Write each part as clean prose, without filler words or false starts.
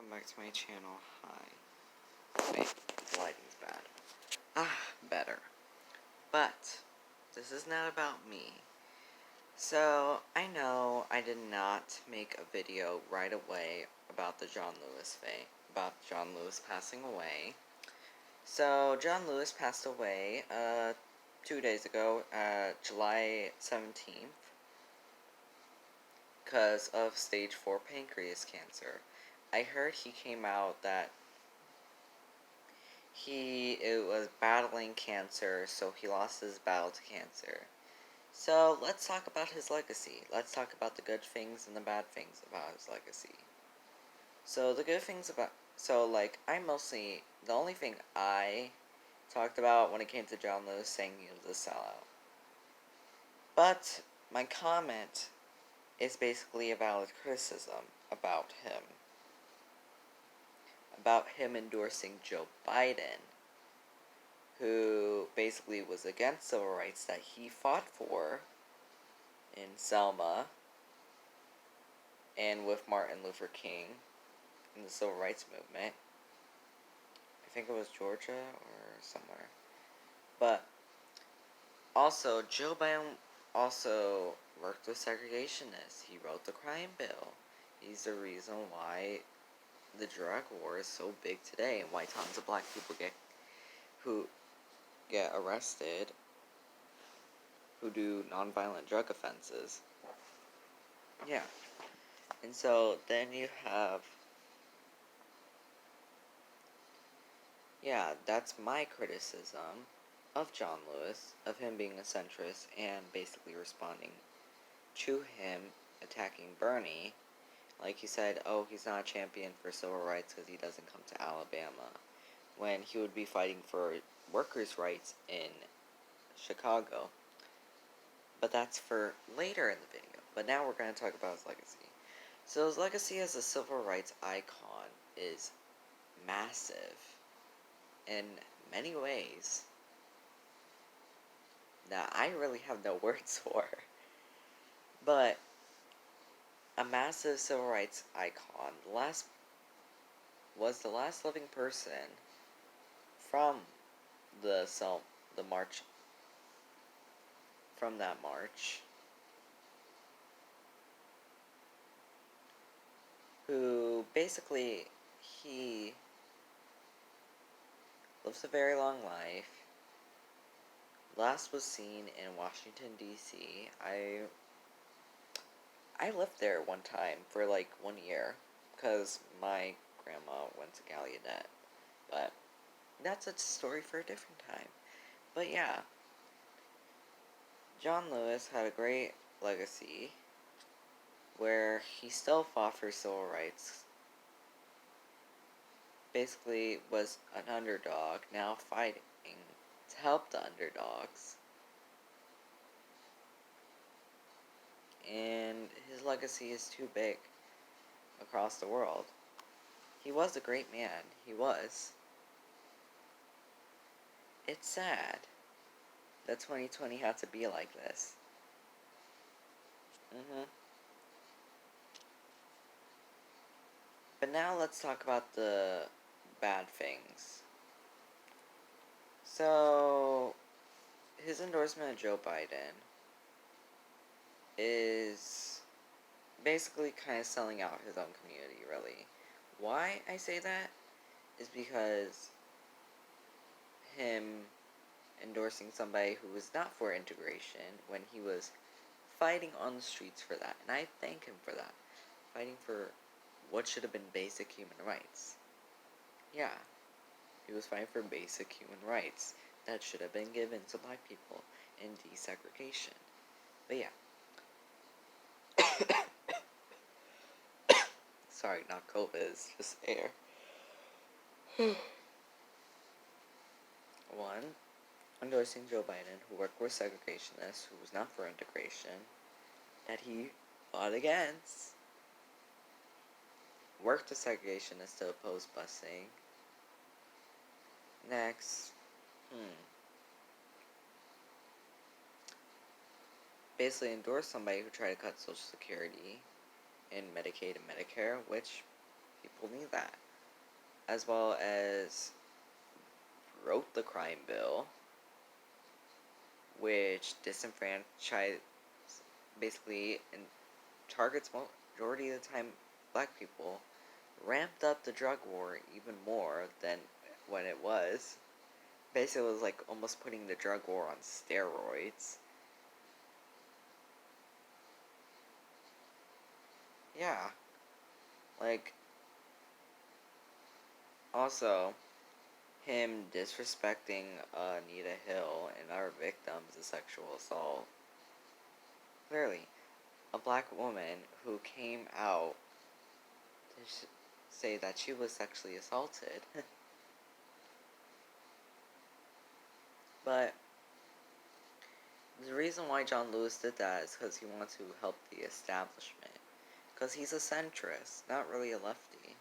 welcome back to my channel. Hi. Wait, the lighting's bad. Better. But, this is not about me. So, I know I did not make a video right away about the John Lewis about John Lewis passing away. So, John Lewis passed away, 2 days ago, July 17th, because of stage 4 pancreas cancer. I heard he came out that he was battling cancer, so he lost his battle to cancer. So let's talk about his legacy. Let's talk about the good things and the bad things about his legacy. So the good things about, the only thing I talked about when it came to John Lewis saying he was a sellout. But my comment is basically a valid criticism about him. About him endorsing Joe Biden, who basically was against civil rights that he fought for in Selma and with Martin Luther King in the civil rights movement. I think it was Georgia or somewhere. But also, Joe Biden also worked with segregationists. He wrote the crime bill. He's the reason why the drug war is so big today and why tons of black people get arrested who do nonviolent drug offenses. Yeah. And so then you have, that's my criticism of John Lewis, of him being a centrist and basically responding to him attacking Bernie. Like he said, oh, he's not a champion for civil rights because he doesn't come to Alabama, when he would be fighting for workers' rights in Chicago. But that's for later in the video. But now we're going to talk about his legacy. So his legacy as a civil rights icon is massive in many ways that I really have no words for. But a massive civil rights icon, was the last living person from the march, from that march, who basically, he lives a very long life. Last was seen in Washington, D.C. I lived there one time for like 1 year, because my grandma went to Gallaudet. But that's a story for a different time. But yeah, John Lewis had a great legacy where he still fought for civil rights. Basically was an underdog, now fighting to help the underdogs. And his legacy is too big across the world. He was a great man. He was. It's sad that 2020 had to be like this. But now let's talk about the bad things. So, his endorsement of Joe Biden is basically kind of selling out his own community, really. Why I say that is because him endorsing somebody who was not for integration when he was fighting on the streets for that, and I thank him for that. Fighting for what should have been basic human rights. Yeah, he was fighting for basic human rights that should have been given to black people in desegregation. But yeah. Sorry, not COVID, it's just air. One, endorsing Joe Biden, who worked with segregationists, who was not for integration, that he fought against. Worked with segregationists to oppose busing. Next, basically endorsed somebody who tried to cut Social Security and Medicaid and Medicare, which people knew that. As well as wrote the crime bill, which disenfranchised, basically, and targets majority of the time black people, ramped up the drug war even more than when it was. Basically, it was like almost putting the drug war on steroids. Yeah. Like, also, him disrespecting Anita Hill and our victims of sexual assault. Clearly, a black woman who came out to say that she was sexually assaulted. But the reason why John Lewis did that is because he wants to help the establishment. Because he's a centrist, not really a lefty.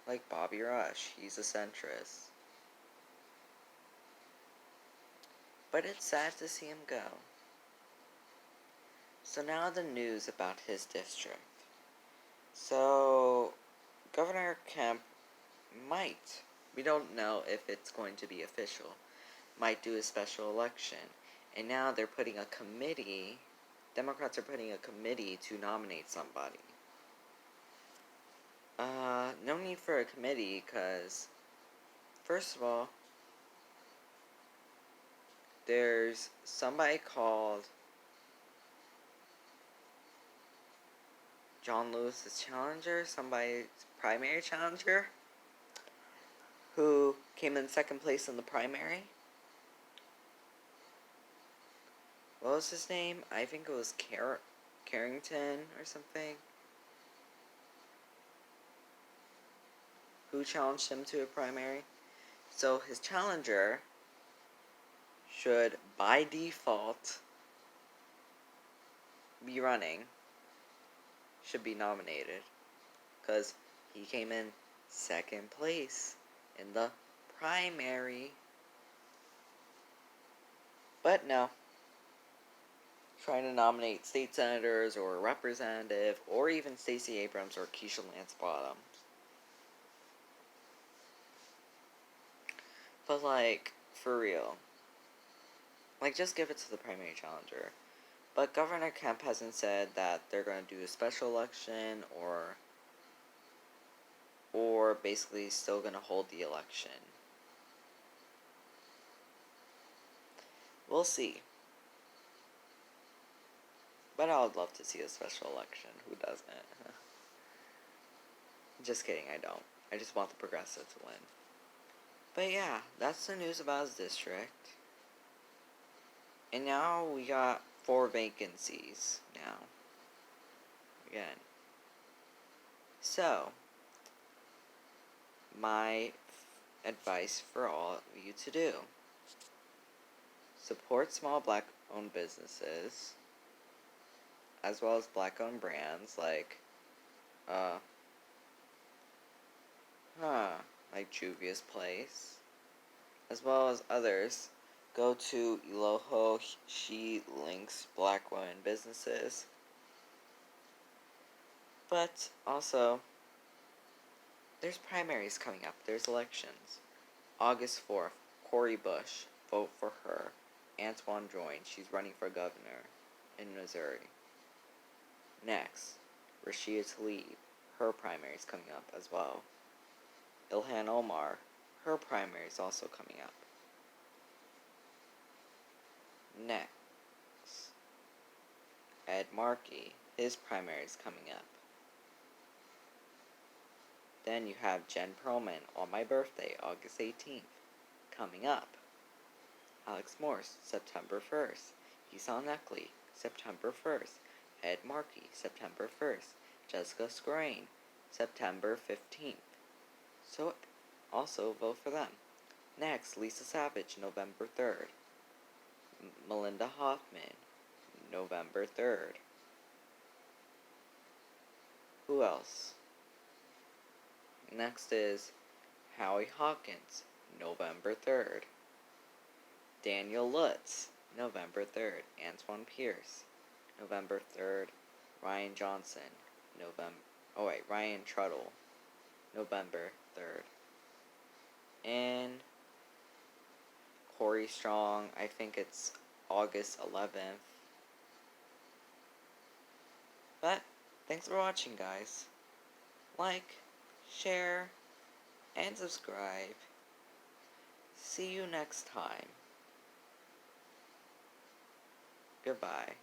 Like Bobby Rush, he's a centrist. But it's sad to see him go. So now the news about his district. So, Governor Kemp might, we don't know if it's going to be official, might do a special election. And now they're putting a committee, Democrats are putting a committee to nominate somebody. No need for a committee, because, first of all, there's somebody called John Lewis's challenger, somebody's primary challenger, who came in second place in the primary. What was his name? I think it was Carrington or something. Who challenged him to a primary. So his challenger should, by default, be running. Should be nominated. Because he came in second place in the primary. But no. Trying to nominate state senators or a representative or even Stacey Abrams or Keisha Lance Bottoms. But like, for real. Like, just give it to the primary challenger. But Governor Kemp hasn't said that they're going to do a special election or basically still going to hold the election. We'll see. But I would love to see a special election. Who doesn't? Just kidding, I don't. I just want the progressive to win. But yeah, that's the news about his district. And now we got 4 vacancies now. Again. So, my advice for all of you to do. Support small black-owned businesses, as well as black-owned brands like Juvia's Place, as well as others. Go to Eloho, she links black women businesses. But also, there's primaries coming up. There's elections. August 4th, Cori Bush, vote for her. Antoine Joint, she's running for governor in Missouri. Next, Rashida Tlaib, her primary is coming up as well. Ilhan Omar, her primary is also coming up. Next, Ed Markey, his primary is coming up. Then you have Jen Perlman on my birthday, August 18th, coming up. Alex Morse, September 1st. Heeson Neckley, September 1st. Ed Markey, September 1st. Jessica Skrain, September 15th. So, also vote for them. Next, Lisa Savage, November 3rd. Melinda Hoffman, November 3rd. Who else? Next is Howie Hawkins, November 3rd. Daniel Lutz, November 3rd. Antoine Pierce, November 3rd. Ryan Johnson, Oh wait, Ryan Truttle, November 3rd. And Corey Strong, I think it's August 11th. But, thanks for watching, guys. Like, share, and subscribe. See you next time. Goodbye.